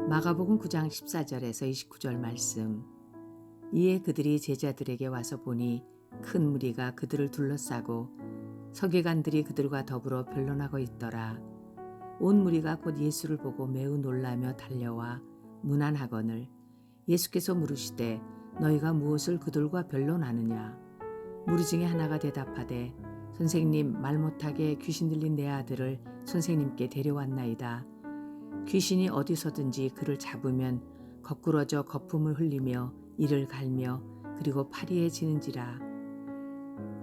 마가복음 9장 14절에서 29절 말씀. 이에 그들이 제자들에게 와서 보니 큰 무리가 그들을 둘러싸고 서기관들이 그들과 더불어 변론하고 있더라. 온 무리가 곧 예수를 보고 매우 놀라며 달려와 문안하거늘 예수께서 물으시되 너희가 무엇을 그들과 변론하느냐. 무리 중에 하나가 대답하되 선생님, 말 못하게 귀신 들린 내 아들을 선생님께 데려왔나이다. 귀신이 어디서든지 그를 잡으면 거꾸러져 거품을 흘리며 이를 갈며 그리고 파리에 지는지라.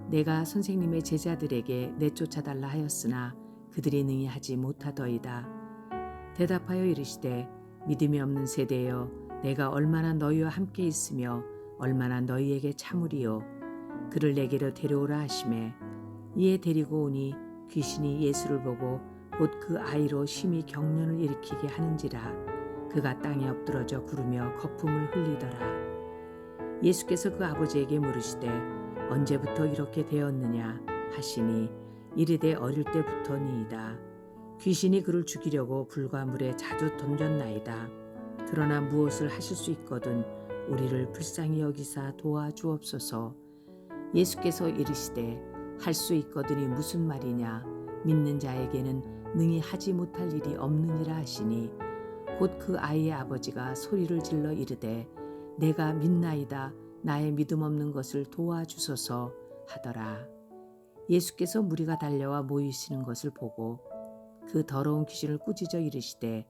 내가 선생님의 제자들에게 내쫓아달라 하였으나 그들이 능히 하지 못하더이다. 대답하여 이르시되 믿음이 없는 세대여, 내가 얼마나 너희와 함께 있으며 얼마나 너희에게 참으리요. 그를 내게로 데려오라 하시매 이에 데리고 오니 귀신이 예수를 보고 곧 그 아이로 심히 경련을 일으키게 하는지라. 그가 땅에 엎드러져 구르며 거품을 흘리더라. 예수께서 그 아버지에게 물으시되 언제부터 이렇게 되었느냐 하시니 이르되 어릴 때부터니이다. 귀신이 그를 죽이려고 불과 물에 자주 던졌나이다. 그러나 무엇을 하실 수 있거든 우리를 불쌍히 여기사 도와주옵소서. 예수께서 이르시되 할 수 있거든이 무슨 말이냐. 믿는 자에게는 능히 하지 못할 일이 없느니라 하시니 곧 그 아이의 아버지가 소리를 질러 이르되 내가 믿나이다. 나의 믿음 없는 것을 도와주소서 하더라. 예수께서 무리가 달려와 모이시는 것을 보고 그 더러운 귀신을 꾸짖어 이르시되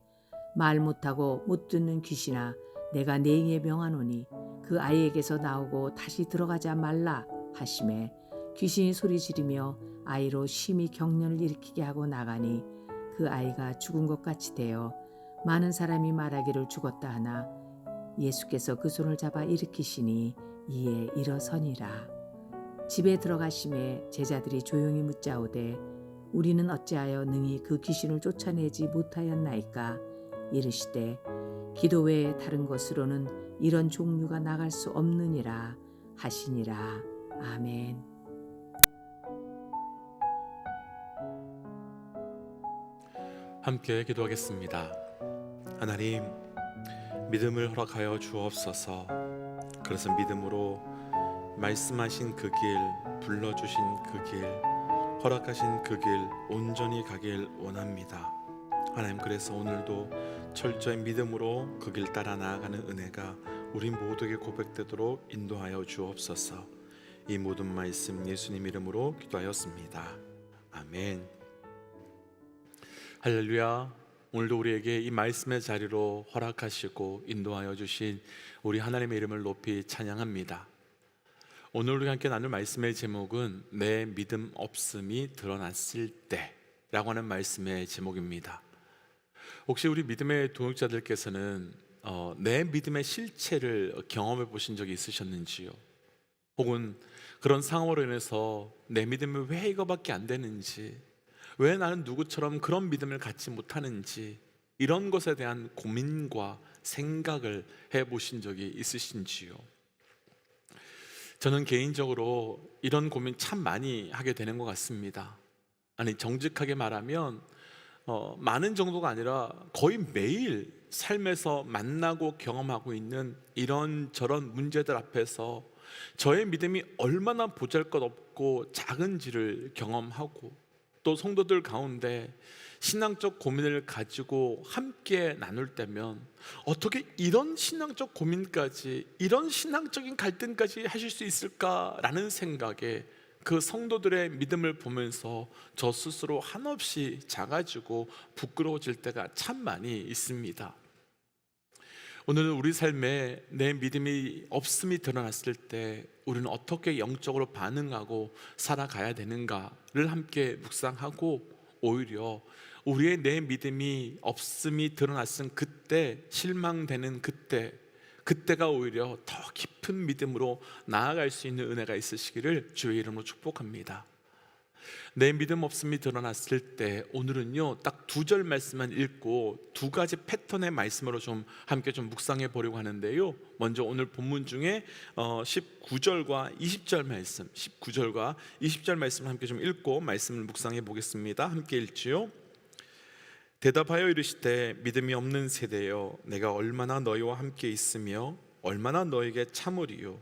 말 못하고 못 듣는 귀신아, 내가 네게 명하노니 그 아이에게서 나오고 다시 들어가자 말라 하시매 귀신이 소리 지르며 아이로 심히 경련을 일으키게 하고 나가니 그 아이가 죽은 것 같이 되어 많은 사람이 말하기를 죽었다 하나 예수께서 그 손을 잡아 일으키시니 이에 일어서니라. 집에 들어가심에 제자들이 조용히 묻자오되 우리는 어찌하여 능히 그 귀신을 쫓아내지 못하였나이까. 이르시되 기도 외에 다른 것으로는 이런 종류가 나갈 수 없느니라 하시니라. 아멘. 함께 기도하겠습니다. 하나님, 믿음을 허락하여 주옵소서. 그래서 믿음으로 말씀하신 그 길, 불러주신 그 길, 허락하신 그 길 온전히 가길 원합니다. 하나님, 그래서 오늘도 철저히 믿음으로 그 길 따라 나아가는 은혜가 우리 모두에게 고백되도록 인도하여 주옵소서. 이 모든 말씀 예수님 이름으로 기도하였습니다. 아멘. 할렐루야. 오늘도 우리에게 이 말씀의 자리로 허락하시고 인도하여 주신 우리 하나님의 이름을 높이 찬양합니다. 오늘 우리가 함께 나눌 말씀의 제목은 내 믿음 없음이 드러났을 때 라고 하는 말씀의 제목입니다. 혹시 우리 믿음의 동역자들께서는 내 믿음의 실체를 경험해 보신 적이 있으셨는지요? 혹은 그런 상황으로 인해서 내 믿음이 왜 이거밖에 안 되는지, 왜 나는 누구처럼 그런 믿음을 갖지 못하는지, 이런 것에 대한 고민과 생각을 해보신 적이 있으신지요? 저는 개인적으로 이런 고민 참 많이 하게 되는 것 같습니다. 아니, 정직하게 말하면 많은 정도가 아니라 거의 매일 삶에서 만나고 경험하고 있는 이런저런 문제들 앞에서 저의 믿음이 얼마나 보잘것없고 작은지를 경험하고, 또 성도들 가운데 신앙적 고민을 가지고 함께 나눌 때면 어떻게 이런 신앙적 고민까지, 이런 신앙적인 갈등까지 하실 수 있을까라는 생각에 그 성도들의 믿음을 보면서 저 스스로 한없이 작아지고 부끄러워질 때가 참 많이 있습니다. 오늘은 우리 삶에 내 믿음이 없음이 드러났을 때 우리는 어떻게 영적으로 반응하고 살아가야 되는가를 함께 묵상하고, 오히려 우리의 내 믿음이 없음이 드러났은 그때, 실망되는 그때가 오히려 더 깊은 믿음으로 나아갈 수 있는 은혜가 있으시기를 주의 이름으로 축복합니다. 내 믿음 없음이 드러났을 때, 오늘은요 딱 2절 말씀만 읽고 2가지 패턴의 말씀으로 함께 묵상해 보려고 하는데요. 먼저 오늘 본문 중에 19절과 20절 말씀, 19절과 20절 말씀을 함께 읽고 말씀을 묵상해 보겠습니다. 함께 읽지요. 대답하여 이르시되 믿음이 없는 세대여 내가 얼마나 너희와 함께 있으며 얼마나 너희에게 참으리요.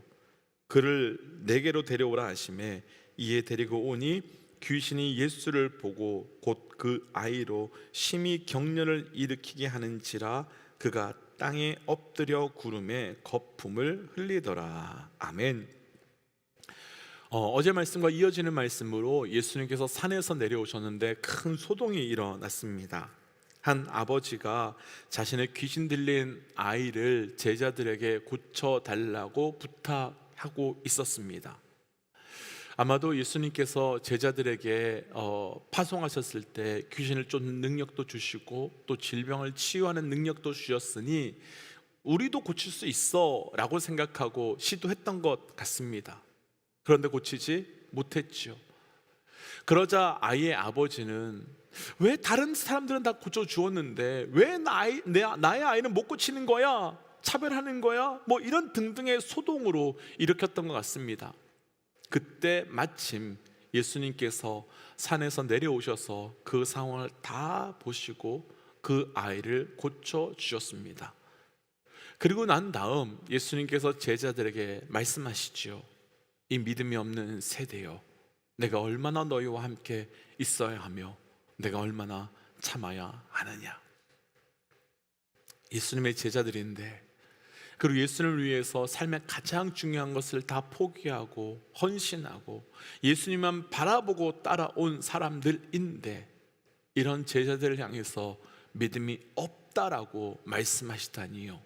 그를 내게로 데려오라 하시매 이에 데리고 오니 귀신이 예수를 보고 곧 그 아이로 심히 격려를 일으키게 하는지라 그가 땅에 엎드려 구름에 거품을 흘리더라. 아멘. 어제 말씀과 이어지는 말씀으로 예수님께서 산에서 내려오셨는데 큰 소동이 일어났습니다. 한 아버지가 자신의 귀신 들린 아이를 제자들에게 고쳐달라고 부탁하고 있었습니다. 아마도 예수님께서 제자들에게 파송하셨을 때 귀신을 쫓는 능력도 주시고 또 질병을 치유하는 능력도 주셨으니 우리도 고칠 수 있어 라고 생각하고 시도했던 것 같습니다. 그런데 고치지 못했죠. 그러자 아이의 아버지는 왜 다른 사람들은 다 고쳐주었는데 왜 나의 아이는 못 고치는 거야? 차별하는 거야? 뭐 이런 등등의 소동으로 일으켰던 것 같습니다. 그때 마침 예수님께서 산에서 내려오셔서 그 상황을 다 보시고 그 아이를 고쳐주셨습니다. 그리고 난 다음 예수님께서 제자들에게 말씀하시죠. 이 믿음이 없는 세대여 내가 얼마나 너희와 함께 있어야 하며 내가 얼마나 참아야 하느냐. 예수님의 제자들인데 그리고 예수님을 위해서 삶의 가장 중요한 것을 다 포기하고 헌신하고 예수님만 바라보고 따라온 사람들인데 이런 제자들을 향해서 믿음이 없다라고 말씀하시다니요.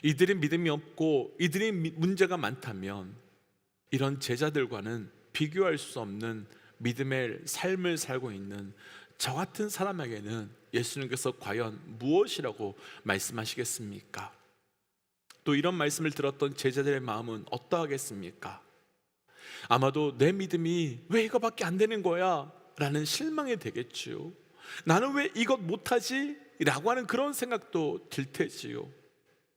이들이 믿음이 없고 이들이 문제가 많다면 이런 제자들과는 비교할 수 없는 믿음의 삶을 살고 있는 저 같은 사람에게는 예수님께서 과연 무엇이라고 말씀하시겠습니까? 또 이런 말씀을 들었던 제자들의 마음은 어떠하겠습니까? 아마도 내 믿음이 왜 이거밖에 안 되는 거야? 라는 실망이 되겠지요. 나는 왜 이것 못하지? 라고 하는 그런 생각도 들 테지요.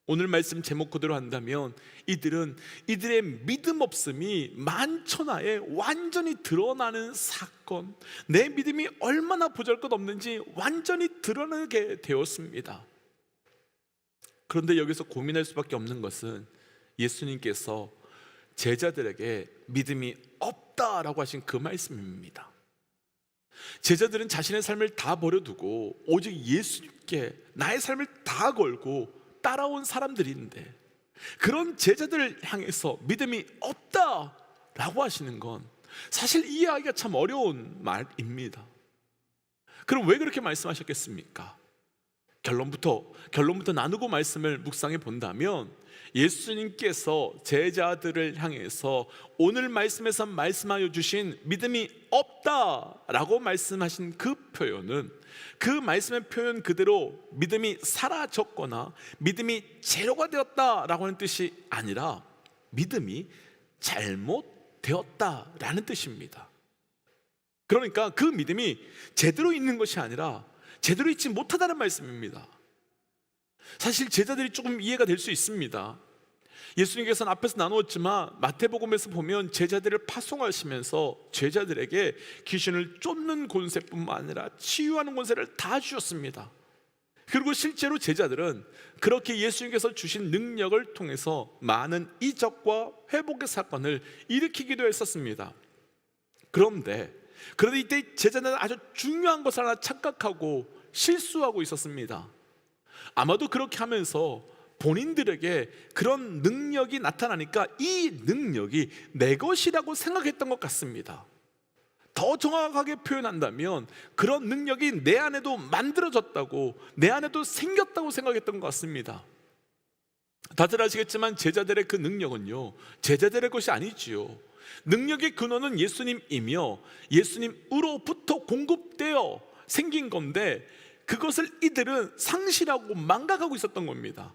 오늘 말씀 제목 그대로 한다면 이들의 믿음 없음이 만천하에 완전히 드러나는 사건, 내 믿음이 얼마나 보잘것없는지 완전히 드러나게 되었습니다. 그런데 여기서 고민할 수밖에 없는 것은 예수님께서 제자들에게 믿음이 없다라고 하신 그 말씀입니다. 제자들은 자신의 삶을 다 버려두고 오직 예수님께 나의 삶을 다 걸고 따라온 사람들인데 그런 제자들을 향해서 믿음이 없다라고 하시는 건 사실 이해하기가 참 어려운 말입니다. 그럼 왜 그렇게 말씀하셨겠습니까? 결론부터 나누고 말씀을 묵상해 본다면 예수님께서 제자들을 향해서 오늘 말씀에서 말씀하여 주신 믿음이 없다라고 말씀하신 그 표현은 그 말씀의 표현 그대로 믿음이 사라졌거나 믿음이 제로가 되었다라고 하는 뜻이 아니라 믿음이 잘못되었다라는 뜻입니다. 그러니까 그 믿음이 제대로 있는 것이 아니라 제대로 있지 못하다는 말씀입니다. 사실 제자들이 조금 이해가 될 수 있습니다. 예수님께서는 앞에서 나누었지만 마태복음에서 보면 제자들을 파송하시면서 제자들에게 귀신을 쫓는 권세뿐만 아니라 치유하는 권세를 다 주셨습니다. 그리고 실제로 제자들은 그렇게 예수님께서 주신 능력을 통해서 많은 이적과 회복의 사건을 일으키기도 했었습니다. 그런데 이때 제자들은 아주 중요한 것을 하나 착각하고 실수하고 있었습니다. 아마도 그렇게 하면서 본인들에게 그런 능력이 나타나니까 이 능력이 내 것이라고 생각했던 것 같습니다. 더 정확하게 표현한다면 그런 능력이 내 안에도 만들어졌다고, 내 안에도 생겼다고 생각했던 것 같습니다. 다들 아시겠지만 제자들의 그 능력은요, 제자들의 것이 아니지요. 능력의 근원은 예수님이며 예수님으로부터 공급되어 생긴 건데 그것을 이들은 상실하고 망각하고 있었던 겁니다.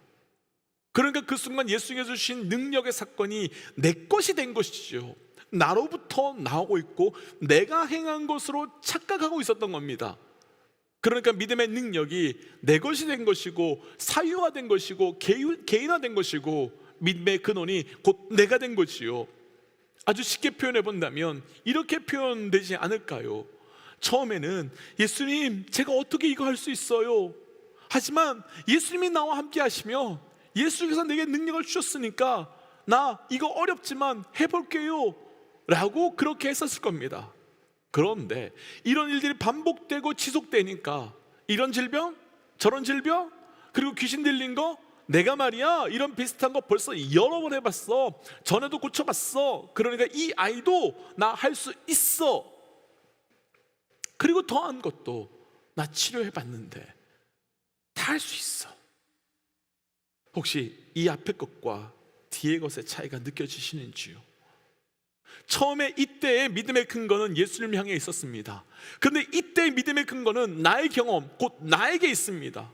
그러니까 그 순간 예수님께서 주신 능력의 사건이 내 것이 된 것이죠. 나로부터 나오고 있고 내가 행한 것으로 착각하고 있었던 겁니다. 그러니까 믿음의 능력이 내 것이 된 것이고 사유화된 것이고 개인화된 것이고 믿음의 근원이 곧 내가 된 것이요. 아주 쉽게 표현해 본다면 이렇게 표현되지 않을까요? 처음에는 예수님, 제가 어떻게 이거 할 수 있어요? 하지만 예수님이 나와 함께 하시며 예수께서 내게 능력을 주셨으니까 나 이거 어렵지만 해볼게요 라고 그렇게 했었을 겁니다. 그런데 이런 일들이 반복되고 지속되니까 이런 질병, 저런 질병, 그리고 귀신 들린 거, 내가 말이야 이런 비슷한 거 벌써 여러 번 해봤어. 전에도 고쳐봤어. 그러니까 이 아이도 나 할 수 있어. 그리고 더한 것도 나 치료해봤는데 다 할 수 있어. 혹시 이 앞의 것과 뒤의 것의 차이가 느껴지시는지요? 처음에 이때의 믿음의 근거는 예수님을 향해 있었습니다. 그런데 이때의 믿음의 근거는 나의 경험, 곧 나에게 있습니다.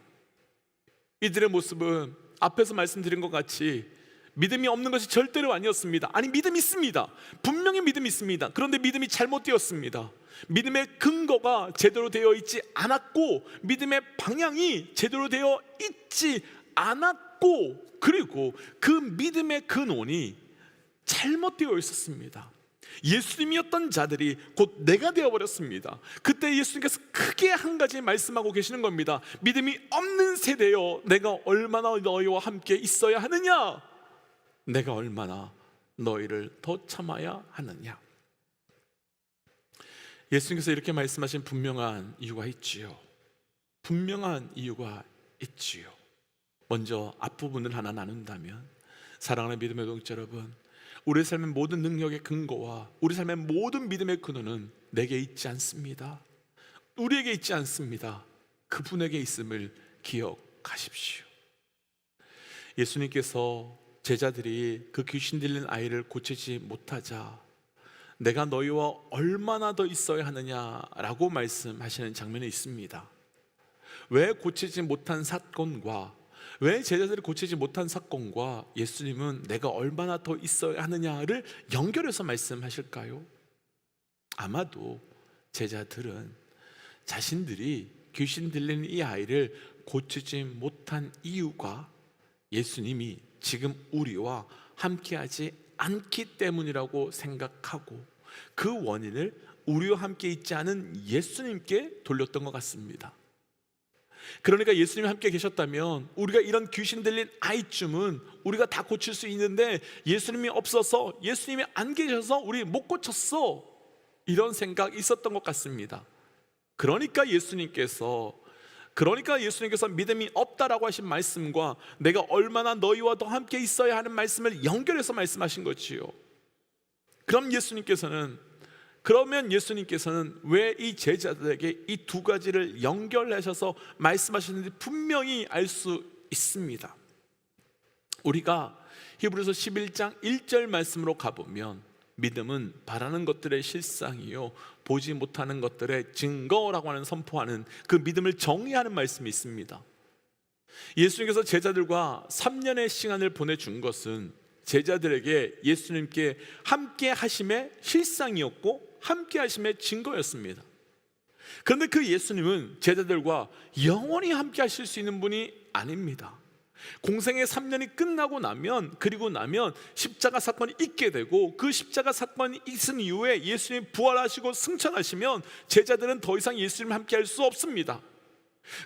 이들의 모습은 앞에서 말씀드린 것 같이 믿음이 없는 것이 절대로 아니었습니다. 아니, 믿음이 있습니다. 분명히 믿음이 있습니다. 그런데 믿음이 잘못되었습니다. 믿음의 근거가 제대로 되어 있지 않았고, 믿음의 방향이 제대로 되어 있지 않았고, 그리고 그 믿음의 근원이 잘못되어 있었습니다. 예수님이었던 자들이 곧 내가 되어버렸습니다. 그때 예수님께서 크게 한 가지 말씀하고 계시는 겁니다. 믿음이 없는 세대여, 내가 얼마나 너희와 함께 있어야 하느냐? 내가 얼마나 너희를 더 참아야 하느냐? 예수님께서 이렇게 말씀하신 분명한 이유가 있지요. 분명한 이유가 있지요. 먼저 앞부분을 하나 나눈다면, 사랑하는 믿음의 동지 여러분, 우리 삶의 모든 능력의 근거와 우리 삶의 모든 믿음의 근원은 내게 있지 않습니다. 우리에게 있지 않습니다. 그분에게 있음을 기억하십시오. 예수님께서 제자들이 그 귀신 들린 아이를 고치지 못하자 내가 너희와 얼마나 더 있어야 하느냐라고 말씀하시는 장면이 있습니다. 왜 고치지 못한 사건과 왜 제자들이 고치지 못한 사건과 예수님은 내가 얼마나 더 있어야 하느냐를 연결해서 말씀하실까요? 아마도 제자들은 자신들이 귀신 들린 이 아이를 고치지 못한 이유가 예수님이 지금 우리와 함께하지 않기 때문이라고 생각하고, 그 원인을 우리와 함께 있지 않은 예수님께 돌렸던 것 같습니다. 그러니까 예수님이 함께 계셨다면 우리가 이런 귀신 들린 아이쯤은 우리가 다 고칠 수 있는데, 예수님이 없어서, 예수님이 안 계셔서 우리 못 고쳤어, 이런 생각이 있었던 것 같습니다. 그러니까 예수님께서 믿음이 없다라고 하신 말씀과 내가 얼마나 너희와 더 함께 있어야 하는 말씀을 연결해서 말씀하신 거지요. 그러면 예수님께서는 왜 이 제자들에게 이 두 가지를 연결하셔서 말씀하시는지 분명히 알 수 있습니다. 우리가 히브리서 11장 1절 말씀으로 가보면, 믿음은 바라는 것들의 실상이요 보지 못하는 것들의 증거라고 하는 선포하는 그 믿음을 정의하는 말씀이 있습니다. 예수님께서 제자들과 3년의 시간을 보내준 것은 제자들에게 예수님께 함께 하심의 실상이었고 함께 하심의 증거였습니다. 그런데 그 예수님은 제자들과 영원히 함께 하실 수 있는 분이 아닙니다. 공생의 3년이 끝나고 나면, 그리고 나면 십자가 사건이 있게 되고, 그 십자가 사건이 있은 이후에 예수님이 부활하시고 승천하시면 제자들은 더 이상 예수님과 함께 할 수 없습니다.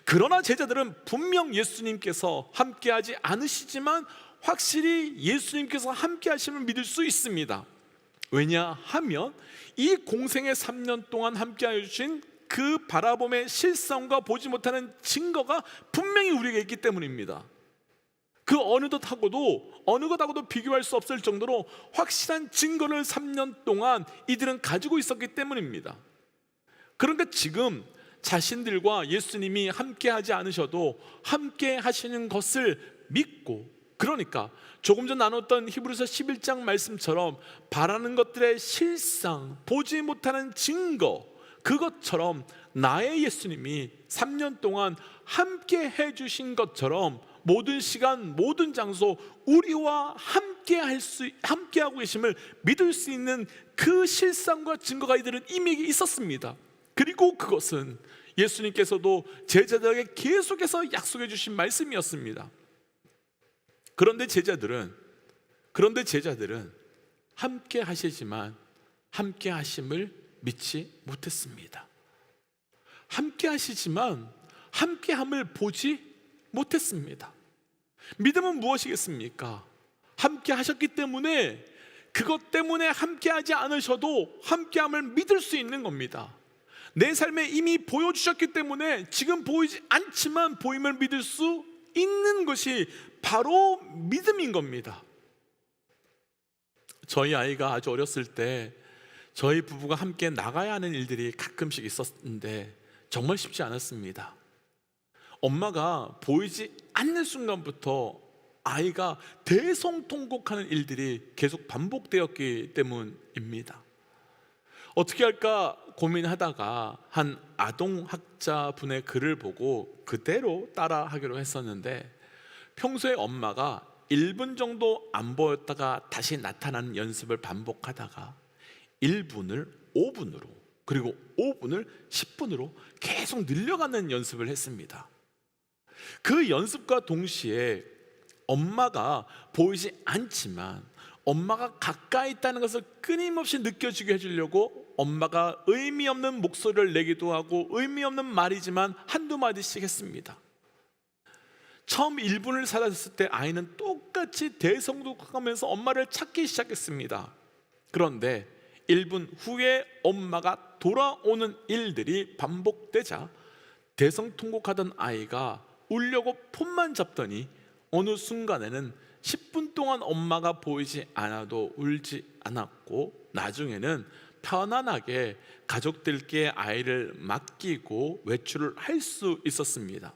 그러나 제자들은 분명 예수님께서 함께하지 않으시지만 확실히 예수님께서 함께하심을 믿을 수 있습니다. 왜냐하면 이 공생의 3년 동안 함께하여 주신 그 바라봄의 실상과 보지 못하는 증거가 분명히 우리에게 있기 때문입니다. 그 어느 것하고도 비교할 수 없을 정도로 확실한 증거를 3년 동안 이들은 가지고 있었기 때문입니다. 그러니까 지금 자신들과 예수님이 함께하지 않으셔도 함께 하시는 것을 믿고, 그러니까 조금 전 나눴던 히브리서 11장 말씀처럼 바라는 것들의 실상, 보지 못하는 증거, 그것처럼 나의 예수님이 3년 동안 함께 해주신 것처럼 모든 시간, 모든 장소 우리와 함께하고 계심을 믿을 수 있는 그 실상과 증거가 이들은 이미 있었습니다. 그리고 그것은 예수님께서도 제자들에게 계속해서 약속해 주신 말씀이었습니다. 그런데 제자들은 함께 하시지만 함께 하심을 믿지 못했습니다. 함께 하시지만 함께함을 보지 못했습니다. 믿음은 무엇이겠습니까? 함께 하셨기 때문에, 그것 때문에 함께하지 않으셔도 함께함을 믿을 수 있는 겁니다. 내 삶에 이미 보여주셨기 때문에 지금 보이지 않지만 보임을 믿을 수 있는 것이 바로 믿음인 겁니다. 저희 아이가 아주 어렸을 때 저희 부부가 함께 나가야 하는 일들이 가끔씩 있었는데 정말 쉽지 않았습니다. 엄마가 보이지 않는 순간부터 아이가 대성통곡하는 일들이 계속 반복되었기 때문입니다. 어떻게 할까 고민하다가 한 아동학자분의 글을 보고 그대로 따라하기로 했었는데, 평소에 엄마가 1분 정도 안 보였다가 다시 나타나는 연습을 반복하다가 1분을 5분으로, 그리고 5분을 10분으로 계속 늘려가는 연습을 했습니다. 그 연습과 동시에 엄마가 보이지 않지만 엄마가 가까이 있다는 것을 끊임없이 느껴지게 해주려고 엄마가 의미 없는 목소리를 내기도 하고 의미 없는 말이지만 한두 마디씩 했습니다. 처음 1분을 사라졌을 때 아이는 똑같이 대성통곡하면서 엄마를 찾기 시작했습니다. 그런데 1분 후에 엄마가 돌아오는 일들이 반복되자 대성통곡하던 아이가 울려고 폰만 잡더니 어느 순간에는 10분 동안 엄마가 보이지 않아도 울지 않았고, 나중에는 편안하게 가족들께 아이를 맡기고 외출을 할 수 있었습니다.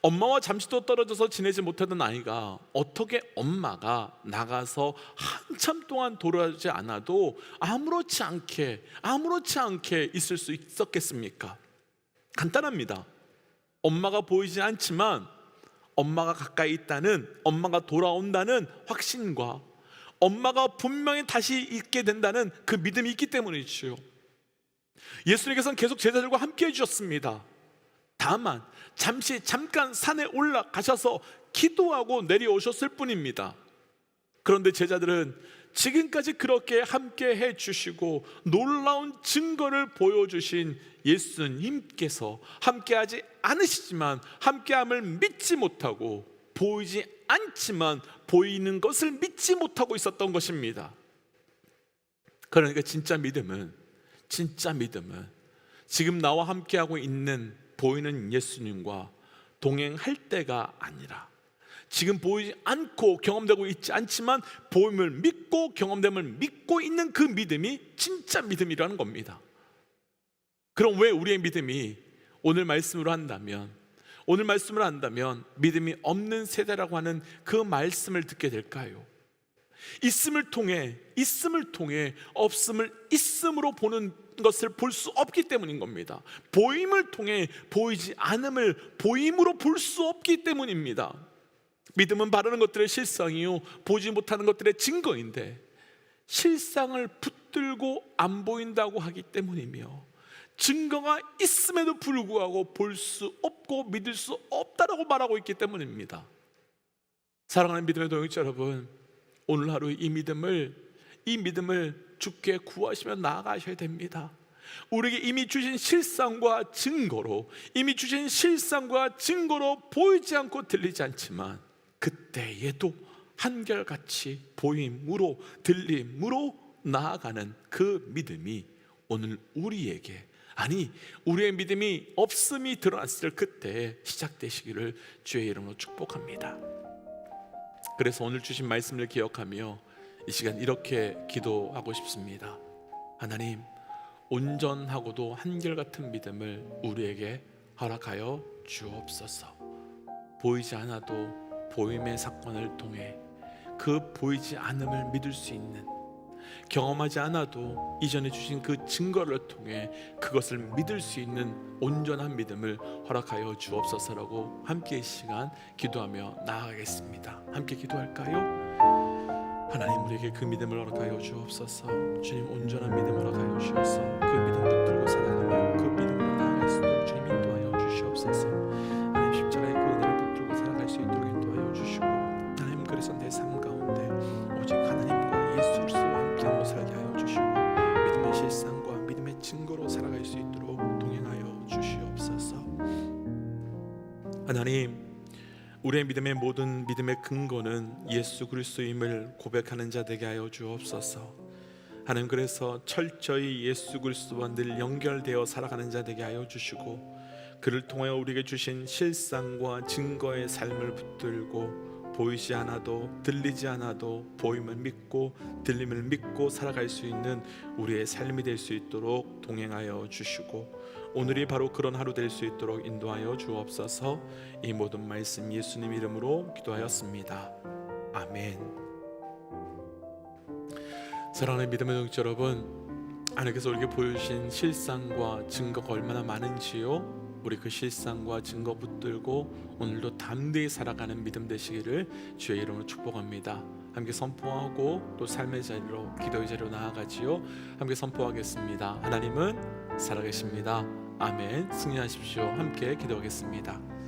엄마와 잠시도 떨어져서 지내지 못하던 아이가 어떻게 엄마가 나가서 한참 동안 돌아오지 않아도 아무렇지 않게 있을 수 있었겠습니까? 간단합니다. 엄마가 보이지 않지만 엄마가 가까이 있다는, 엄마가 돌아온다는 확신과 엄마가 분명히 다시 있게 된다는 그 믿음이 있기 때문이지요. 예수님께서는 계속 제자들과 함께 해주셨습니다. 다만 잠깐 산에 올라가셔서 기도하고 내려오셨을 뿐입니다. 그런데 제자들은 지금까지 그렇게 함께 해주시고 놀라운 증거를 보여주신 예수님께서 함께하지 않으시지만 함께함을 믿지 못하고, 보이지 않지만 보이는 것을 믿지 못하고 있었던 것입니다. 그러니까 진짜 믿음은 지금 나와 함께하고 있는 보이는 예수님과 동행할 때가 아니라, 지금 보이지 않고 경험되고 있지 않지만 보임을 믿고 경험됨을 믿고 있는 그 믿음이 진짜 믿음이라는 겁니다. 그럼 왜 우리의 믿음이 오늘 말씀을 한다면 믿음이 없는 세대라고 하는 그 말씀을 듣게 될까요? 있음을 통해 없음을 있음으로 보는 것을 볼 수 없기 때문인 겁니다. 보임을 통해 보이지 않음을 보임으로 볼 수 없기 때문입니다. 믿음은 바라는 것들의 실상이요 보지 못하는 것들의 증거인데, 실상을 붙들고 안 보인다고 하기 때문이며, 증거가 있음에도 불구하고 볼 수 없고 믿을 수 없다라고 말하고 있기 때문입니다. 사랑하는 믿음의 동역자 여러분, 오늘 하루 이 믿음을 주께 구하시며 나아가셔야 됩니다. 우리에게 이미 주신 실상과 증거로 보이지 않고 들리지 않지만 그때에도 한결같이 보임으로 들림으로 나아가는 그 믿음이 오늘 우리에게, 아니 우리의 믿음이 없음이 드러났을 그때 시작되시기를 주의 이름으로 축복합니다. 그래서 오늘 주신 말씀을 기억하며 이 시간 이렇게 기도하고 싶습니다. 하나님, 온전하고도 한결같은 믿음을 우리에게 허락하여 주옵소서. 보이지 않아도 보임의 사건을 통해 그 보이지 않음을 믿을 수 있는, 경험하지 않아도 이전에 주신 그 증거를 통해 그것을 믿을 수 있는 온전한 믿음을 허락하여 주옵소서라고 함께 이 시간 기도하며 나아가겠습니다. 함께 기도할까요? 하나님, 우리에게 그 믿음을 허락하여 주옵소서. 주님, 온전한 믿음을 허락하여 주셔서 그 믿음 붙들고 살아가며 그 믿음으로 나아갈 수 있도록 주님 인도하여 주시옵소서. 하나님, 십자가의 그 은혜를 붙들고 살아갈 수 있도록 인도하여 주시고, 하나님, 그래서 내 삶 가운데 오직 하나님과 예수 그리스도와 함께함으로 살게 하여 주시고, 믿음의 실상과 믿음의 증거로 살아갈 수 있도록 동행하여 하나님, 우리의 믿음의 모든 믿음의 근거는 예수 그리스도임을 고백하는 자 되게 하여 주옵소서. 하나님, 그래서 철저히 예수 그리스도와 늘 연결되어 살아가는 자 되게 하여 주시고, 그를 통하여 우리에게 주신 실상과 증거의 삶을 붙들고 보이지 않아도 들리지 않아도 보임을 믿고 들림을 믿고 살아갈 수 있는 우리의 삶이 될 수 있도록 동행하여 주시고, 오늘이 바로 그런 하루 될 수 있도록 인도하여 주옵소서. 이 모든 말씀 예수님 이름으로 기도하였습니다. 아멘. 사랑하는 믿음의 동지 여러분, 하나님께서 우리에게 보여주신 실상과 증거가 얼마나 많은지요, 우리 그 실상과 증거 붙들고 오늘도 담대히 살아가는 믿음 되시기를 주의 이름으로 축복합니다. 함께 선포하고 또 삶의 자리로, 기도의 자리로 나아가지요. 함께 선포하겠습니다. 하나님은 살아계십니다. 아멘. 승리하십시오. 함께 기도하겠습니다.